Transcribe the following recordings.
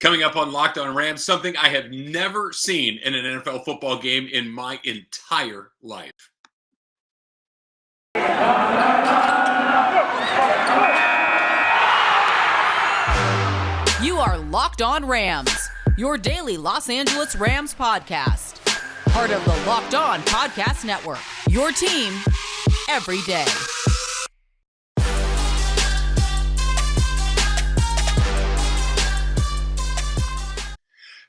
Coming up on Locked On Rams, something I have never seen in an NFL football game in my entire life. You are Locked On Rams, your daily Los Angeles Rams podcast. Part of the Locked On Podcast Network, your team every day.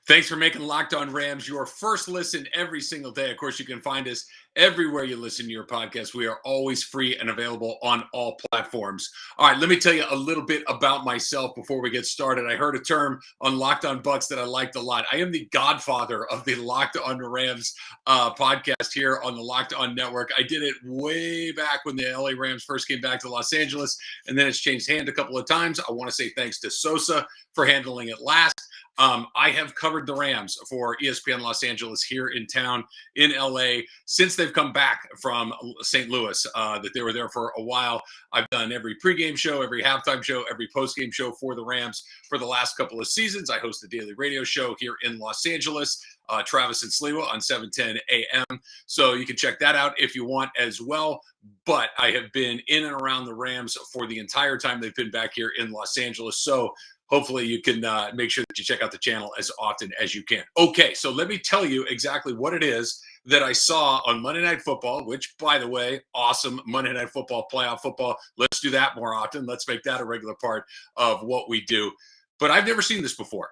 Thanks for making Locked On Rams your first listen every single day. Of course, you can find us everywhere you listen to your podcast. We are always free and available on all platforms. All right, let me tell you a little bit about myself before we get started. I heard a term on Locked On Bucs that I liked a lot. I am the godfather of the Locked On Rams podcast here on the Locked On Network. I did it way back when the LA Rams first came back to Los Angeles, and then it's changed hand a couple of times. I want to say thanks to Sosa for handling it last. I have covered the Rams for ESPN Los Angeles here in town in LA since they've come back from St. Louis, that they were there for a while. I've done every pregame show, every halftime show, every postgame show for the Rams for the last couple of seasons. I host a daily radio show here in Los Angeles, Travis and Sliwa on 710 AM. So you can check that out if you want as well. But I have been in and around the Rams for the entire time they've been back here in Los Angeles. So hopefully you can make sure that you check out the channel as often as you can. Okay, so let me tell you exactly what it is that I saw on Monday Night Football, which, by the way, awesome Monday Night Football, playoff football. Let's do that more often. Let's make that a regular part of what we do. But I've never seen this before.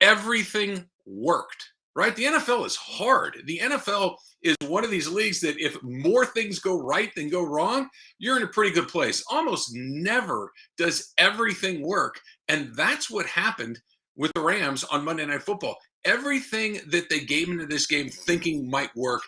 Everything worked, right? The NFL is hard. The NFL is one of these leagues that if more things go right than go wrong, you're in a pretty good place. Almost never does everything work. And that's what happened with the Rams on Monday Night Football. Everything that they gave into this game thinking might work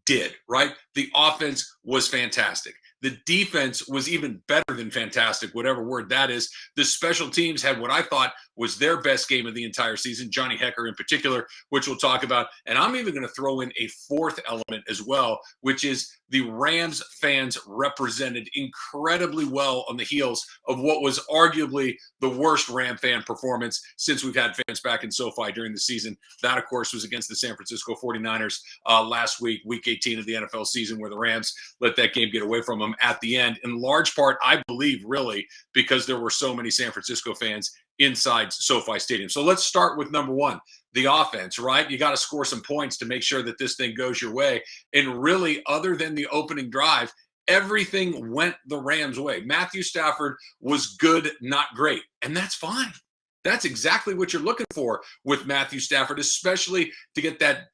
did, right? The offense was fantastic. The defense was even better than fantastic, whatever word that is. The special teams had what I thought was their best game of the entire season, Johnny Hekker in particular, which we'll talk about. And I'm even going to throw in a fourth element as well, which is the Rams fans represented incredibly well on the heels of what was arguably the worst Ram fan performance since we've had fans back in SoFi during the season. That, of course, was against the San Francisco 49ers last week, week 18 of the NFL season, where the Rams let that game get away from them at the end. In large part, I believe, really, because there were so many San Francisco fans inside SoFi Stadium. So let's start with number one, the offense, right? You got to score some points to make sure that this thing goes your way. And really, other than the opening drive, everything went the Rams' way. Matthew Stafford was good, not great. And that's fine. That's exactly what you're looking for with Matthew Stafford, especially to get that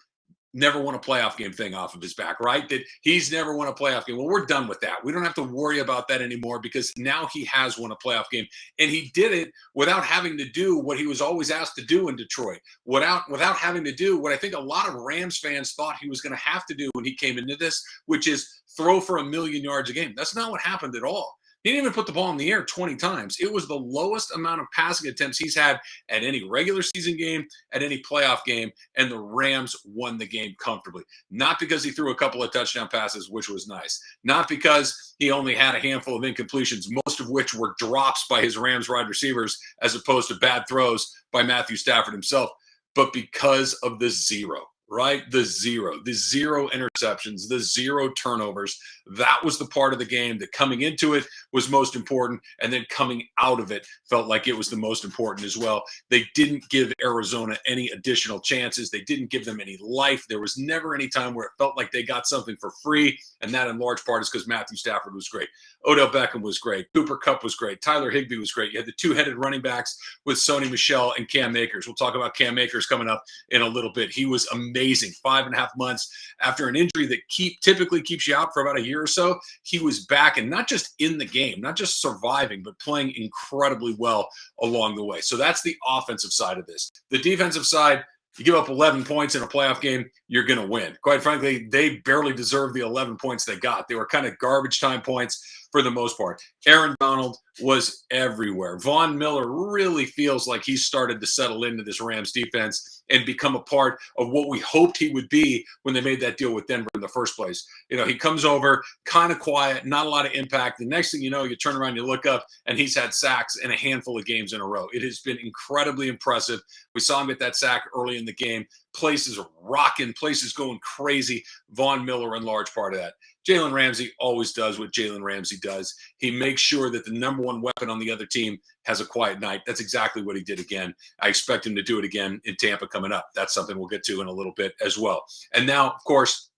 never won a playoff game thing off of his back, right? That he's never won a playoff game. Well, we're done with that. We don't have to worry about that anymore because now he has won a playoff game. And he did it without having to do what he was always asked to do in Detroit, without having to do what I think a lot of Rams fans thought he was going to have to do when he came into this, which is throw for 1,000,000 yards a game. That's not what happened at all. He didn't even put the ball in the air 20 times. It was the lowest amount of passing attempts he's had at any regular season game, at any playoff game, and the Rams won the game comfortably. Not because he threw a couple of touchdown passes, which was nice. Not because he only had a handful of incompletions, most of which were drops by his Rams wide receivers as opposed to bad throws by Matthew Stafford himself, but because of the zero. Right? The zero interceptions, the zero turnovers. That was the part of the game that coming into it was most important. And then coming out of it felt like it was the most important as well. They didn't give Arizona any additional chances. They didn't give them any life. There was never any time where it felt like they got something for free. And that in large part is because Matthew Stafford was great. Odell Beckham was great. Cooper Kupp was great. Tyler Higbee was great. You had the two-headed running backs with Sony Michel and Cam Akers. We'll talk about Cam Akers coming up in a little bit. He was amazing. 5.5 months after an injury that typically keeps you out for about a year or so. He was back and not just in the game, not just surviving, but playing incredibly well along the way. So that's the offensive side of this. The defensive side, you give up 11 points in a playoff game, you're going to win. Quite frankly, they barely deserve the 11 points they got. They were kind of garbage time points. for the most part. Aaron Donald was everywhere. Von Miller really feels like he's started to settle into this Rams defense and become a part of what we hoped he would be when they made that deal with Denver in the first place. He comes over kind of quiet, not a lot of impact. The next thing you know, you turn around, you look up, and he's had sacks in a handful of games in a row. It has been incredibly impressive. We saw him get that sack early in the game. Places are rocking, places going crazy. Von Miller in large part of that. Jalen Ramsey always does what Jalen Ramsey does. He makes sure that the number one weapon on the other team has a quiet night. That's exactly what he did again. I expect him to do it again in Tampa coming up. That's something we'll get to in a little bit as well. And now, of course,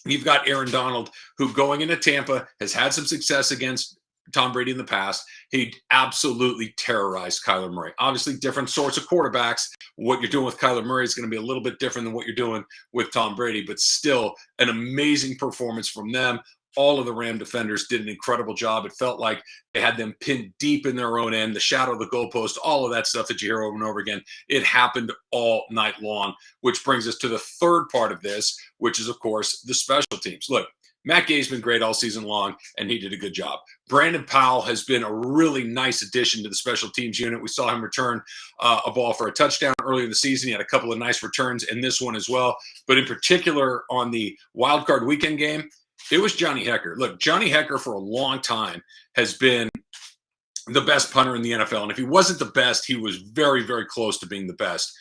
you've got Aaron Donald, who going into Tampa has had some success against Tom Brady in the past. He absolutely terrorized Kyler Murray. Obviously, different sorts of quarterbacks. What you're doing with Kyler Murray is going to be a little bit different than what you're doing with Tom Brady, but still an amazing performance from them. All of the Ram defenders did an incredible job. It felt like they had them pinned deep in their own end, the shadow of the goalpost, all of that stuff that you hear over and over again. It happened all night long, which brings us to the third part of this, which is, of course, the special teams. Look, Matt Gay's been great all season long, and he did a good job. Brandon Powell has been a really nice addition to the special teams unit. We saw him return a ball for a touchdown early in the season. He had a couple of nice returns in this one as well. But in particular, on the wild card weekend game, it was Johnny Hekker. Look, Johnny Hekker for a long time has been the best punter in the NFL. And if he wasn't the best, he was very, very close to being the best.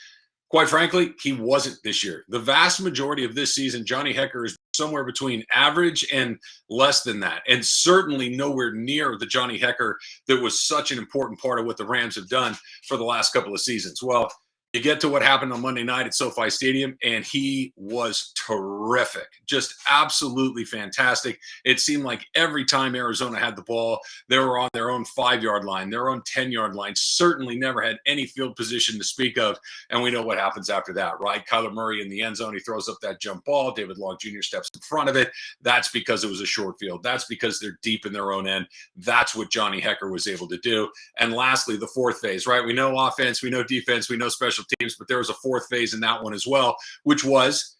Quite frankly, he wasn't this year. The vast majority of this season, Johnny Hekker is somewhere between average and less than that, and certainly nowhere near the Johnny Hekker that was such an important part of what the Rams have done for the last couple of seasons. Well, you get to what happened on Monday night at SoFi Stadium, and he was terrific, just absolutely fantastic. It seemed like every time Arizona had the ball, they were on their own 5-yard line, their own 10-yard line, certainly never had any field position to speak of, and we know what happens after that, right? Kyler Murray in the end zone, he throws up that jump ball. David Long Jr. steps in front of it. That's because it was a short field. That's because they're deep in their own end. That's what Johnny Hekker was able to do. And lastly, the fourth phase, right? We know offense, we know defense, we know special teams, but there was a fourth phase in that one as well, which was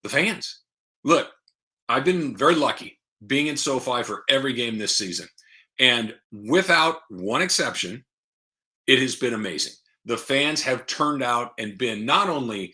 the fans. Look, I've been very lucky being in SoFi for every game this season, and without one exception, it has been amazing. The fans have turned out and been not only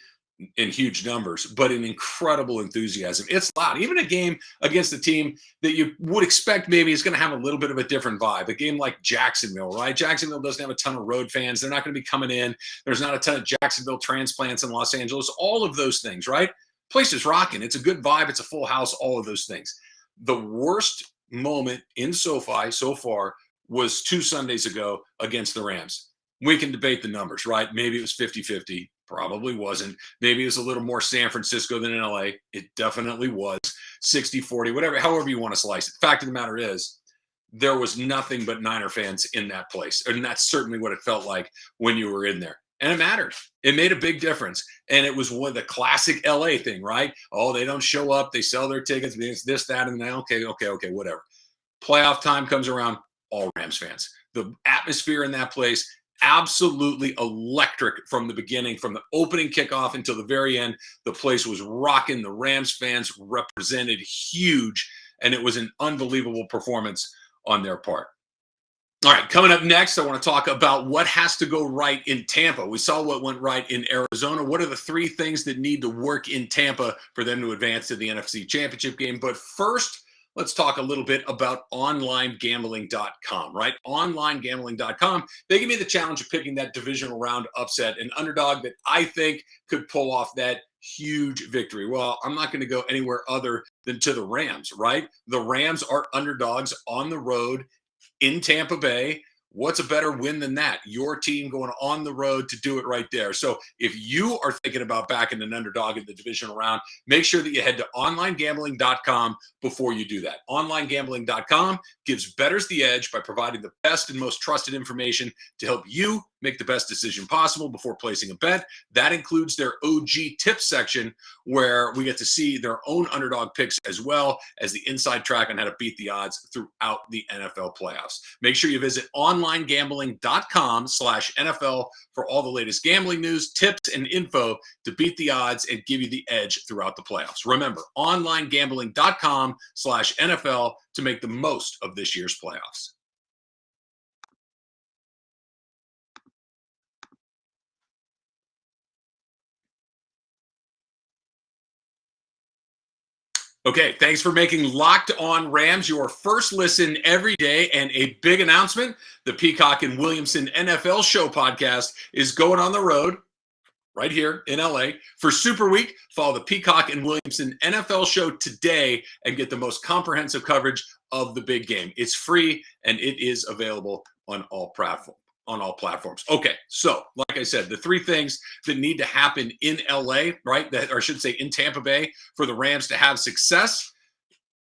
in huge numbers, but in incredible enthusiasm. It's loud. Even a game against a team that you would expect maybe is going to have a little bit of a different vibe. A game like Jacksonville, right? Jacksonville doesn't have a ton of road fans. They're not going to be coming in. There's not a ton of Jacksonville transplants in Los Angeles. All of those things, right? Place is rocking. It's a good vibe. It's a full house. All of those things. The worst moment in SoFi so far was 2 Sundays ago against the Rams. We can debate the numbers, right? Maybe it was 50-50. Probably wasn't. Maybe it was a little more San Francisco than in LA. It definitely was. 60-40, whatever, however you want to slice it. Fact of the matter is, there was nothing but Niner fans in that place. And that's certainly what it felt like when you were in there. And it mattered. It made a big difference. And it was one of the classic LA thing, right? Oh, they don't show up. They sell their tickets. This, that, and that. Okay, whatever. Playoff time comes around, all Rams fans. The atmosphere in that place, absolutely electric from the beginning, from the opening kickoff until the very end. The place was rocking. The Rams fans represented huge, and it was an unbelievable performance on their part. All right, coming up next, I want to talk about what has to go right in Tampa. We saw what went right in Arizona. What are the 3 things that need to work in Tampa for them to advance to the NFC Championship game? But first, let's talk a little bit about onlinegambling.com, right? Onlinegambling.com, they give me the challenge of picking that divisional round upset, an underdog that I think could pull off that huge victory. Well, I'm not going to go anywhere other than to the Rams, right? The Rams are underdogs on the road in Tampa Bay. What's a better win than that? Your team going on the road to do it right there. So if you are thinking about backing an underdog in the divisional round, make sure that you head to onlinegambling.com before you do that. Onlinegambling.com gives bettors the edge by providing the best and most trusted information to help you make the best decision possible before placing a bet. That includes their OG tips section, where we get to see their own underdog picks as well as the inside track on how to beat the odds throughout the NFL playoffs. Make sure you visit onlinegambling.com/NFL for all the latest gambling news, tips, and info to beat the odds and give you the edge throughout the playoffs. Remember, onlinegambling.com/NFL to make the most of this year's playoffs. Okay, thanks for making Locked On Rams your first listen every day. And a big announcement, the Peacock and Williamson NFL Show podcast is going on the road right here in LA for Super Week. Follow the Peacock and Williamson NFL Show today and get the most comprehensive coverage of the big game. It's free and it is available on all platforms. Okay, so like I said, the three things that need to happen in LA, right, or I should say in Tampa Bay, for the Rams to have success,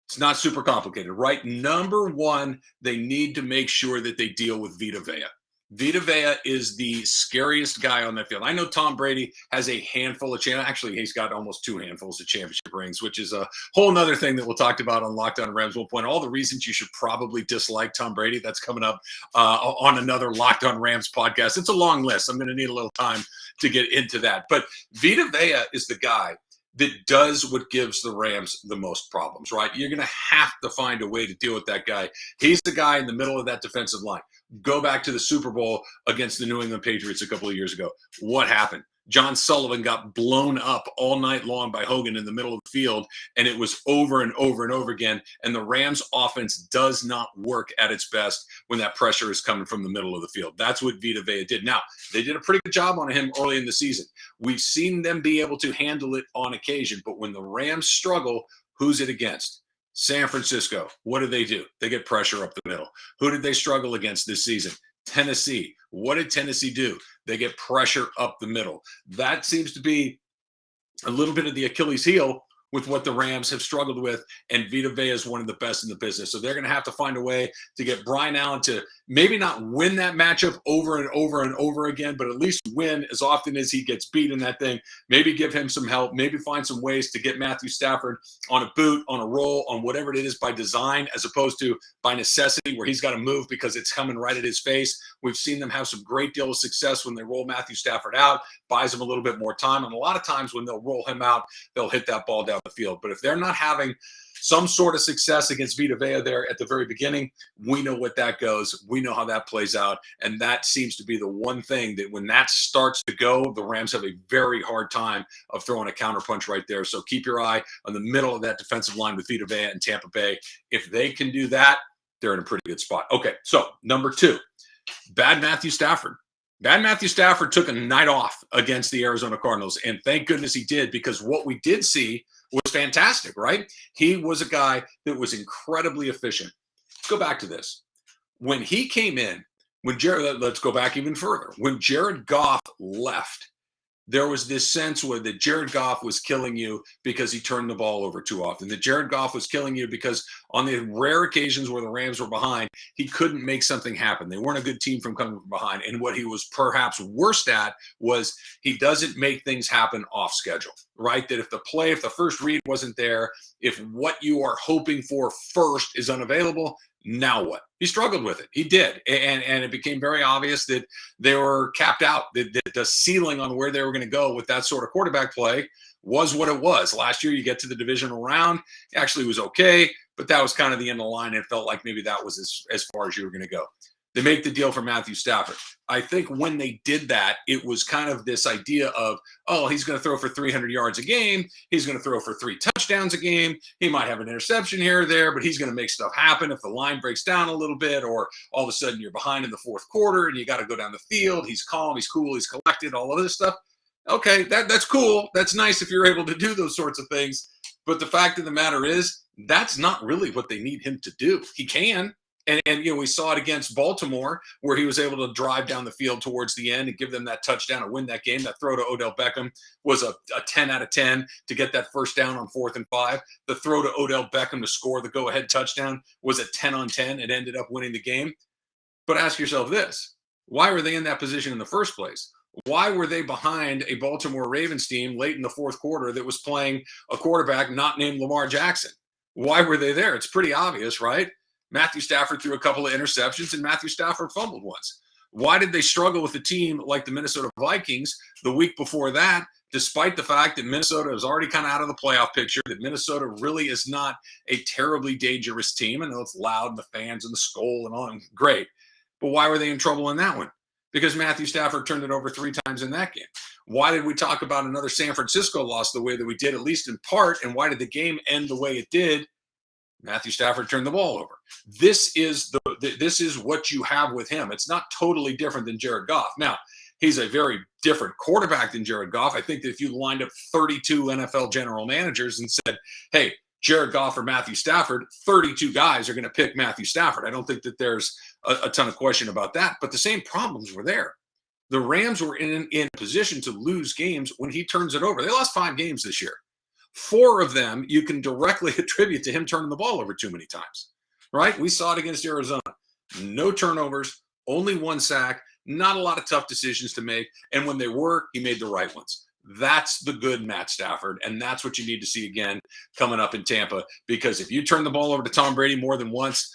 it's not super complicated, right? Number one, they need to make sure that they deal with Vita Vea. Vita Vea is the scariest guy on that field. I know Tom Brady has a handful of actually, he's got almost 2 handfuls of championship rings, which is a whole nother thing that we'll talk about on Locked On Rams. We'll point all the reasons you should probably dislike Tom Brady. That's coming up on another Locked On Rams podcast. It's a long list. I'm going to need a little time to get into that. But Vita Vea is the guy that does what gives the Rams the most problems, right? You're going to have to find a way to deal with that guy. He's the guy in the middle of that defensive line. Go back to the Super Bowl against the New England Patriots a couple of years ago. What happened? John Sullivan got blown up all night long by Hogan in the middle of the field, and it was over and over and over again. And the Rams offense does not work at its best when that pressure is coming from the middle of the field. That's what Vita Vea did. Now, they did a pretty good job on him early in the season. We've seen them be able to handle it on occasion, but when the Rams struggle, who's it against? San Francisco. What do? They get pressure up the middle. Who did they struggle against this season? Tennessee. What did Tennessee do? They get pressure up the middle. That seems to be a little bit of the Achilles heel with what the Rams have struggled with, and Vita Vea is one of the best in the business. So they're going to have to find a way to get Brian Allen to maybe not win that matchup over and over and over again, but at least win as often as he gets beat in that thing. Maybe give him some help, maybe find some ways to get Matthew Stafford on a boot, on a roll, on whatever it is by design, as opposed to by necessity where he's got to move because it's coming right at his face. We've seen them have some great deal of success when they roll Matthew Stafford out, buys him a little bit more time. And a lot of times when they'll roll him out, they'll hit that ball down the field. But if they're not having some sort of success against Vita Vea there at the very beginning, we know what that goes. We know how that plays out. And that seems to be the one thing that when that starts to go, the Rams have a very hard time of throwing a counterpunch right there. So keep your eye on the middle of that defensive line with Vita Vea and Tampa Bay. If they can do that, they're in a pretty good spot. Okay, so number 2, bad Matthew Stafford. Bad Matthew Stafford took a night off against the Arizona Cardinals, and thank goodness he did, because what we did see was fantastic, right? He was a guy that was incredibly efficient. Let's go back to this. When he came in, let's go back even further. When Jared Goff left, there was this sense where that Jared Goff was killing you because he turned the ball over too often. That Jared Goff was killing you because on the rare occasions where the Rams were behind, he couldn't make something happen. They weren't a good team from coming from behind. And what he was perhaps worst at was he doesn't make things happen off schedule, right? That if the first read wasn't there, if what you are hoping for first is unavailable, now what? He struggled with it. He did. And it became very obvious that they were capped out. The ceiling on where they were going to go with that sort of quarterback play was what it was. Last year, you get to the divisional round. It actually was okay, but that was kind of the end of the line. It felt like maybe that was as far as you were going to go. They make the deal for Matthew Stafford. I think when they did that, it was kind of this idea of, oh, he's going to throw for 300 yards a game. He's going to throw for 3 touchdowns a game. He might have an interception here or there, but he's going to make stuff happen if the line breaks down a little bit, or all of a sudden you're behind in the fourth quarter and you got to go down the field. He's calm, he's cool, he's collected, all of this stuff. Okay, that's cool. That's nice if you're able to do those sorts of things. But the fact of the matter is, that's not really what they need him to do. He can. And we saw it against Baltimore, where he was able to drive down the field towards the end and give them that touchdown and win that game. That throw to Odell Beckham was a 10 out of 10 to get that first down on 4th and 5. The throw to Odell Beckham to score the go-ahead touchdown was a 10 on 10. It ended up winning the game. But ask yourself this. Why were they in that position in the first place? Why were they behind a Baltimore Ravens team late in the fourth quarter that was playing a quarterback not named Lamar Jackson? Why were they there? It's pretty obvious, right? Matthew Stafford threw a couple of interceptions and Matthew Stafford fumbled once. Why did they struggle with a team like the Minnesota Vikings the week before that, despite the fact that Minnesota is already kind of out of the playoff picture, that Minnesota really is not a terribly dangerous team? I know it's loud and the fans and the skull and all, and great. But why were they in trouble in that one? Because Matthew Stafford turned it over 3 times in that game. Why did we talk about another San Francisco loss the way that we did, at least in part? And why did the game end the way it did? Matthew Stafford turned the ball over. This is what you have with him. It's not totally different than Jared Goff. Now, he's a very different quarterback than Jared Goff. I think that if you lined up 32 NFL general managers and said, hey, Jared Goff or Matthew Stafford, 32 guys are going to pick Matthew Stafford. I don't think that there's a ton of question about that. But the same problems were there. The Rams were in position to lose games when he turns it over. They lost 5 games this year. 4 of them you can directly attribute to him turning the ball over too many times, right? We saw it against Arizona. No turnovers, only 1 sack, not a lot of tough decisions to make. And when they were, he made the right ones. That's the good Matt Stafford, and that's what you need to see again coming up in Tampa, because if you turn the ball over to Tom Brady more than once,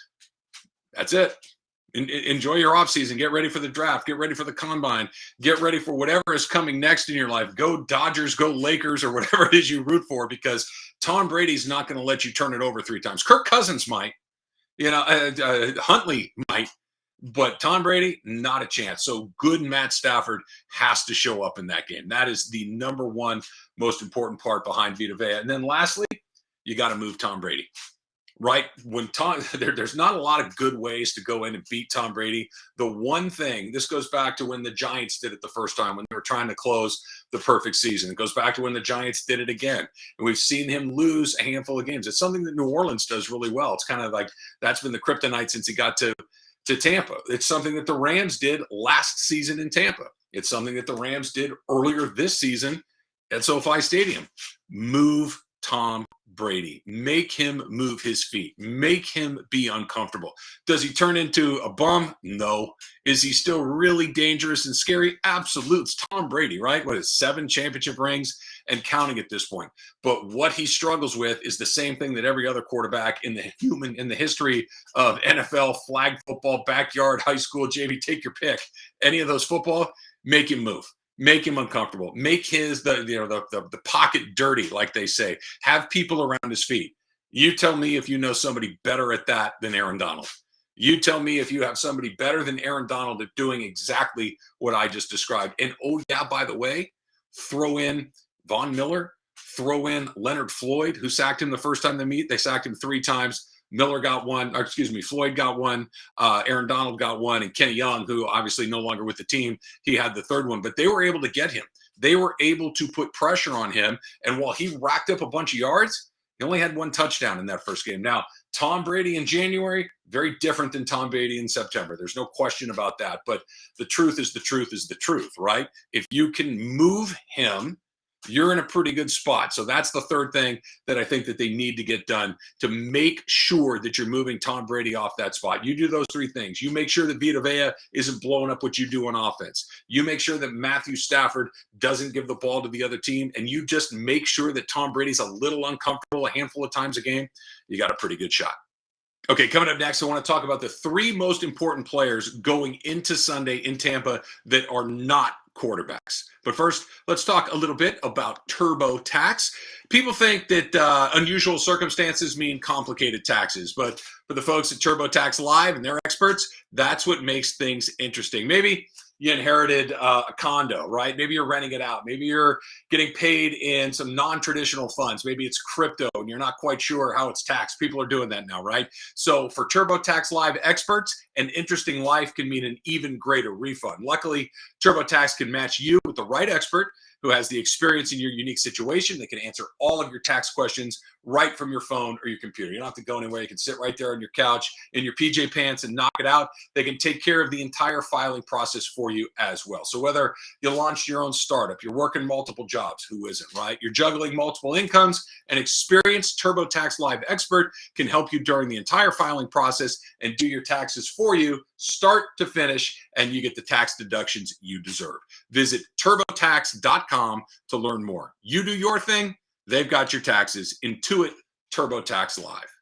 that's it. Enjoy your offseason. Get ready for the draft. Get ready for the combine. Get ready for whatever is coming next in your life. Go Dodgers, go Lakers, or whatever it is you root for, because Tom Brady's not going to let you turn it over 3 times. Kirk Cousins might. Huntley might. But Tom Brady, not a chance. So good Matt Stafford has to show up in that game. That is the number one most important part behind Vita Vea. And then lastly, you got to move Tom Brady. Right? When there's not a lot of good ways to go in and beat Tom Brady. The one thing, this goes back to when the Giants did it the first time, when they were trying to close the perfect season. It goes back to when the Giants did it again. And we've seen him lose a handful of games. It's something that New Orleans does really well. It's kind of like that's been the kryptonite since he got to Tampa. It's something that the Rams did last season in Tampa. It's something that the Rams did earlier this season at SoFi Stadium. Move Tom Brady. Make him move his feet. Make him be uncomfortable. Does he turn into a bum? No. Is he still really dangerous and scary? Absolutely. It's Tom Brady, right? What is 7 championship rings and counting at this point? But what he struggles with is the same thing that every other quarterback in the history of NFL, flag football, backyard, high school, JV, take your pick. Any of those football, make him move. Make him uncomfortable. Make the pocket dirty, like they say. Have people around his feet. You tell me if you know somebody better at that than Aaron Donald. You tell me if you have somebody better than Aaron Donald at doing exactly what I just described. And oh yeah, by the way, throw in Von Miller, throw in Leonard Floyd, who sacked him the first time they meet. They sacked him 3 times. Floyd got 1, Aaron Donald got 1, and Kenny Young, who obviously no longer with the team, he had the 3rd one. But they were able to get him. They were able to put pressure on him. And while he racked up a bunch of yards, he only had 1 touchdown in that first game. Now, Tom Brady in January, very different than Tom Brady in September. There's no question about that. But the truth is the truth is the truth, right? If you can move him, you're in a pretty good spot. So that's the 3rd thing that I think that they need to get done to make sure that you're moving Tom Brady off that spot. You do those 3 things. You make sure that Vita Vea isn't blowing up what you do on offense. You make sure that Matthew Stafford doesn't give the ball to the other team. And you just make sure that Tom Brady's a little uncomfortable a handful of times a game. You got a pretty good shot. Okay, coming up next, I want to talk about the 3 most important players going into Sunday in Tampa that are not quarterbacks. But first, let's talk a little bit about TurboTax. People think that unusual circumstances mean complicated taxes, but for the folks at TurboTax Live and their experts, that's what makes things interesting. Maybe you inherited a condo, right? Maybe you're renting it out. Maybe you're getting paid in some non-traditional funds. Maybe it's crypto and you're not quite sure how it's taxed. People are doing that now, right? So for TurboTax Live experts, an interesting life can mean an even greater refund. Luckily, TurboTax can match you with the right expert who has the experience in your unique situation. They can answer all of your tax questions right from your phone or your computer. You don't have to go anywhere. You can sit right there on your couch in your PJ pants and knock it out. They can take care of the entire filing process for for you as well. So whether you launched your own startup, you're working multiple jobs, who isn't, right? You're juggling multiple incomes, an experienced TurboTax Live expert can help you during the entire filing process and do your taxes for you, start to finish, and you get the tax deductions you deserve. Visit TurboTax.com to learn more. You do your thing, they've got your taxes. Intuit TurboTax Live.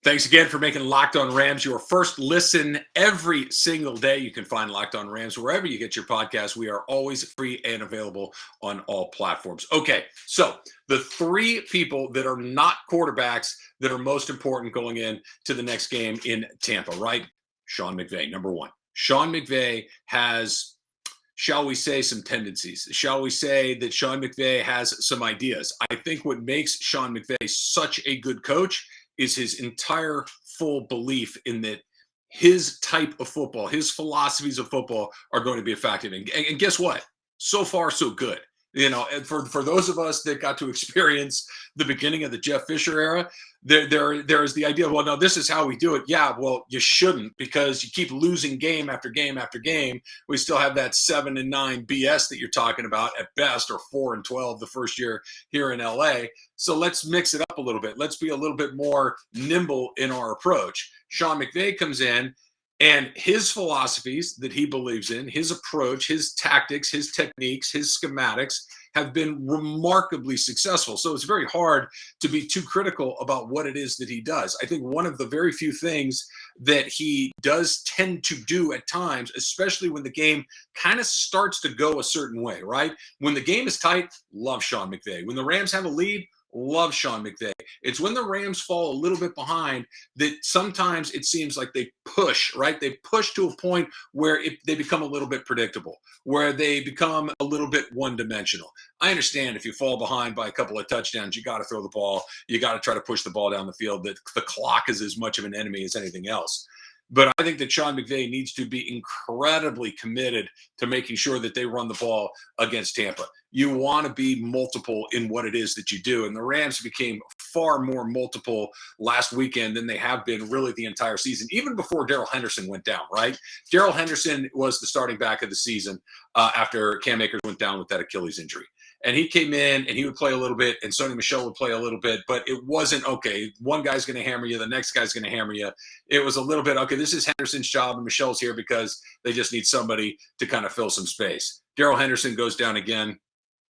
Thanks again for making Locked On Rams your first listen every single day. You can find Locked On Rams wherever you get your podcasts. We are always free and available on all platforms. Okay, so the three people that are not quarterbacks that are most important going in to the next game in Tampa, right? Sean McVay, number one. Sean McVay has, shall we say, some tendencies. Shall we say that Sean McVay has some ideas? I think what makes Sean McVay such a good coach is his entire full belief in that his type of football, his philosophies of football are going to be effective. And guess what? So far, so good. You know, and for those of us that got to experience the beginning of the Jeff Fisher era, there is the idea, well, no, this is how we do it. Yeah, well, you shouldn't, because you keep losing game after game after game. We still have that 7-9 BS that you're talking about at best, or 4-12 the first year here in LA. So let's mix it up a little bit. Let's be a little bit more nimble in our approach. Sean McVay comes in, and his philosophies that he believes in, his approach, his tactics, his techniques, his schematics have been remarkably successful. So it's very hard to be too critical about what it is that he does. I think one of the very few things that he does tend to do at times, especially when the game kind of starts to go a certain way, right? When the game is tight, love Sean McVay. When the Rams have a lead, love Sean McVay. It's when the Rams fall a little bit behind that sometimes it seems like they push, right? They push to a point where they become a little bit predictable, where they become a little bit one-dimensional. I understand if you fall behind by a couple of touchdowns, you got to throw the ball. You got to try to push the ball down the field. The clock is as much of an enemy as anything else. But I think that Sean McVay needs to be incredibly committed to making sure that they run the ball against Tampa. You want to be multiple in what it is that you do. And the Rams became far more multiple last weekend than they have been really the entire season, even before Darrell Henderson went down, right? Darrell Henderson was the starting back of the season after Cam Akers went down with that Achilles injury. And he came in and he would play a little bit, and Sony Michel would play a little bit, but it wasn't, okay, one guy's going to hammer you, the next guy's going to hammer you. It was a little bit, okay, this is Henderson's job, and Michel's here because they just need somebody to kind of fill some space. Darrell Henderson goes down again.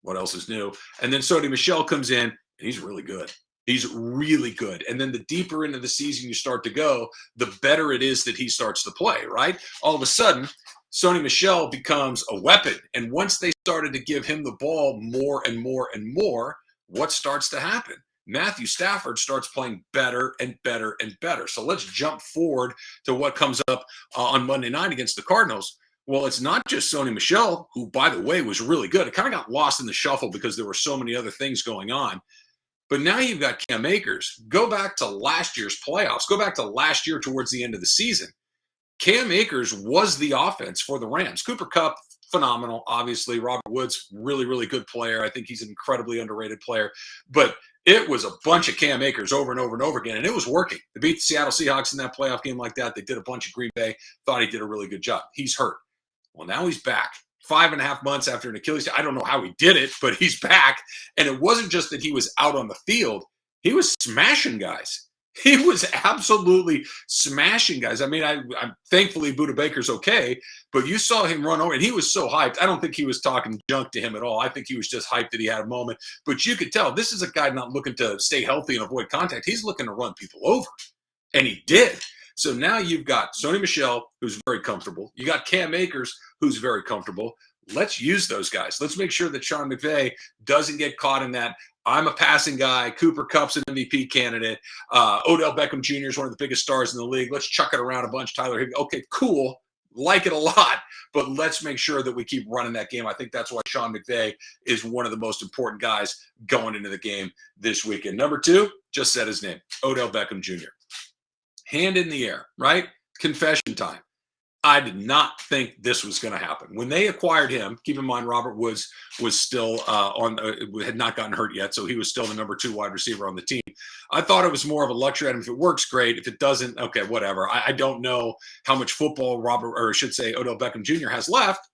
What else is new? And then Sony Michel comes in, and he's really good. He's really good. And then the deeper into the season you start to go, the better it is that he starts to play, right? All of a sudden, Sony Michel becomes a weapon. And once they started to give him the ball more and more and more, what starts to happen? Matthew Stafford starts playing better and better and better. So let's jump forward to what comes up on Monday night against the Cardinals. Well, it's not just Sony Michel, who, by the way, was really good. It kind of got lost in the shuffle because there were so many other things going on. But now you've got Cam Akers. Go back to last year's playoffs. Go back to last year towards the end of the season. Cam Akers was the offense for the Rams. Cooper Kupp, phenomenal, obviously. Robert Woods, really, really good player. I think he's an incredibly underrated player. But it was a bunch of Cam Akers over and over and over again, and it was working. They beat the Seattle Seahawks in that playoff game like that. They did a bunch of Green Bay. Thought he did a really good job. He's hurt. Well, now he's back. 5.5 months after an Achilles. I don't know how he did it, but he's back. And it wasn't just that he was out on the field. He was smashing guys. He was absolutely smashing guys. I mean, I'm thankfully Vita Vea's okay, but you saw him run over, and he was so hyped. I don't think he was talking junk to him at all. I think he was just hyped that he had a moment. But you could tell this is a guy not looking to stay healthy and avoid contact. He's looking to run people over, and he did. So now you've got Sony Michel, who's very comfortable. You got Cam Akers, who's very comfortable. Let's use those guys. Let's make sure that Sean McVay doesn't get caught in that. I'm a passing guy. Cooper Kupp's an MVP candidate. Odell Beckham Jr. is one of the biggest stars in the league. Let's chuck it around a bunch. Tyler Higbee. Okay, cool. Like it a lot, but let's make sure that we keep running that game. I think that's why Sean McVay is one of the most important guys going into the game this weekend. Number 2, just said his name, Odell Beckham Jr. Hand in the air, right? Confession time. I did not think this was going to happen. When they acquired him, keep in mind Robert Woods was still had not gotten hurt yet, so he was still the number 2 wide receiver on the team. I thought it was more of a luxury item. If it works, great. If it doesn't, okay, whatever. I don't know how much football Odell Beckham Jr. has left.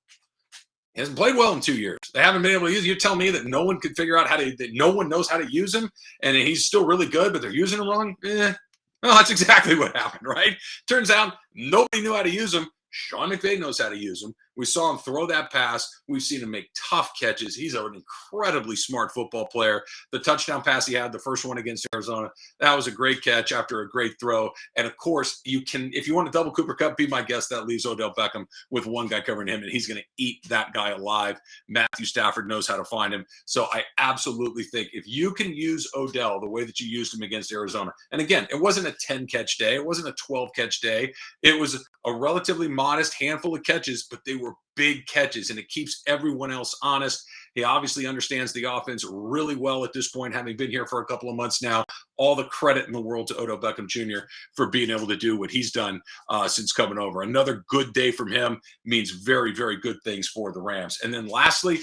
He hasn't played well in 2 years. They haven't been able to use him. You're telling me that no one could figure out that no one knows how to use him, and he's still really good, but they're using him wrong? Well, that's exactly what happened, right? Turns out nobody knew how to use him. Sean McVay knows how to use him. We saw him throw that pass. We've seen him make tough catches. He's an incredibly smart football player. The touchdown pass he had, the first one against Arizona, that was a great catch after a great throw. And of course, you can, if you want to double Cooper Kupp, be my guest, that leaves Odell Beckham with one guy covering him, and he's going to eat that guy alive. Matthew Stafford knows how to find him. So I absolutely think if you can use Odell the way that you used him against Arizona, and again, it wasn't a 10-catch day. It wasn't a 12-catch day. It was a relatively modest handful of catches, but they were big catches, and it keeps everyone else honest. He obviously understands the offense really well at this point, having been here for a couple of months now. All the credit in the world to Odell Beckham Jr. for being able to do what he's done since coming over. Another good day from him means very, very good things for the Rams. And then lastly,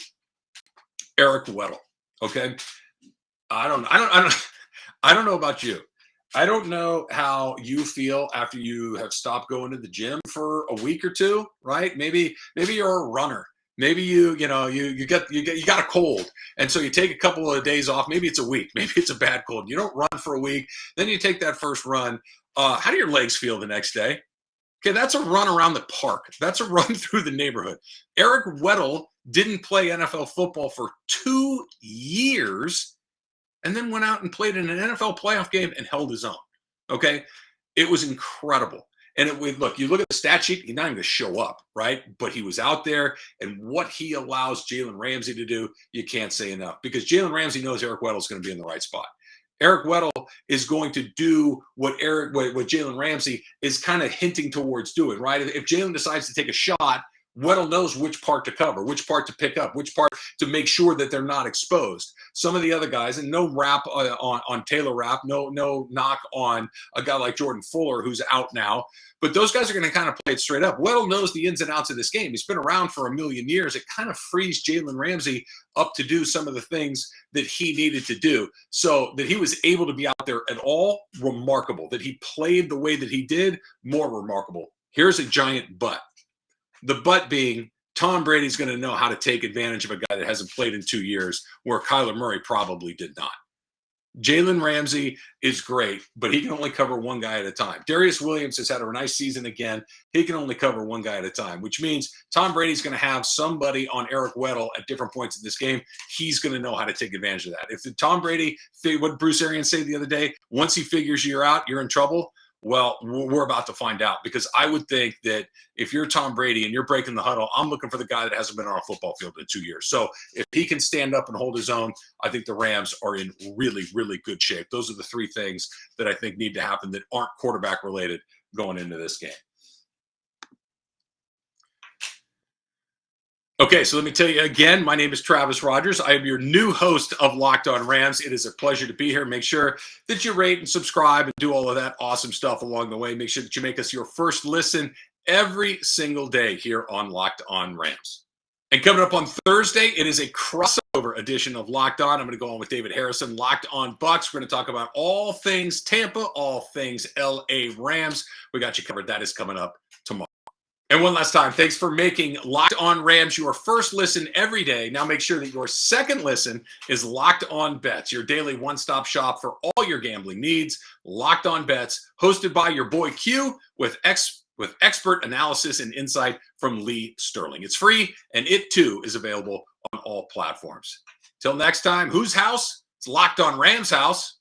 Eric Weddle. Okay, I don't know about you. I don't know how you feel after you have stopped going to the gym for a week or two, right? Maybe you're a runner. Maybe you got a cold, and so you take a couple of days off. Maybe it's a week. Maybe it's a bad cold. You don't run for a week. Then you take that first run. How do your legs feel the next day? Okay, that's a run around the park. That's a run through the neighborhood. Eric Weddle didn't play NFL football for 2 years, and then went out and played in an NFL playoff game and held his own. Okay? It was incredible. And look, you look at the stat sheet, he's not even going to show up, right? But he was out there, and what he allows Jalen Ramsey to do, you can't say enough. Because Jalen Ramsey knows Eric Weddle is going to be in the right spot. Eric Weddle is going to do what Jalen Ramsey is kind of hinting towards doing, right? If Jalen decides to take a shot, Weddle knows which part to cover, which part to pick up, which part to make sure that they're not exposed. Some of the other guys, and no rap on Taylor Rapp, no knock on a guy like Jordan Fuller who's out now, but those guys are going to kind of play it straight up. Weddle knows the ins and outs of this game. He's been around for a million years. It kind of frees Jalen Ramsey up to do some of the things that he needed to do. So that he was able to be out there at all, remarkable. That he played the way that he did, more remarkable. Here's a giant but. The but being Tom Brady's going to know how to take advantage of a guy that hasn't played in 2 years, where Kyler Murray probably did not. Jalen Ramsey is great, but he can only cover one guy at a time. Darius Williams has had a nice season again. He can only cover one guy at a time, which means Tom Brady's going to have somebody on Eric Weddle at different points in this game. He's going to know how to take advantage of that. If Tom Brady, what Bruce Arians said the other day, once he figures you're out, you're in trouble. Well, we're about to find out, because I would think that if you're Tom Brady and you're breaking the huddle, I'm looking for the guy that hasn't been on a football field in 2 years. So if he can stand up and hold his own, I think the Rams are in really, really good shape. Those are the three things that I think need to happen that aren't quarterback related going into this game. Okay, so let me tell you again, my name is Travis Rogers. I am your new host of Locked On Rams. It is a pleasure to be here. Make sure that you rate and subscribe and do all of that awesome stuff along the way. Make sure that you make us your first listen every single day here on Locked On Rams. And coming up on Thursday, it is a crossover edition of Locked On. I'm going to go on with David Harrison, Locked On Bucks. We're going to talk about all things Tampa, all things LA Rams. We got you covered. That is coming up tomorrow. And one last time, thanks for making Locked On Rams your first listen every day. Now make sure that your second listen is Locked On Bets, your daily one-stop shop for all your gambling needs. Locked On Bets, hosted by your boy Q, with expert analysis and insight from Lee Sterling. It's free, and it too is available on all platforms. Till next time, whose house? It's Locked On Rams' house.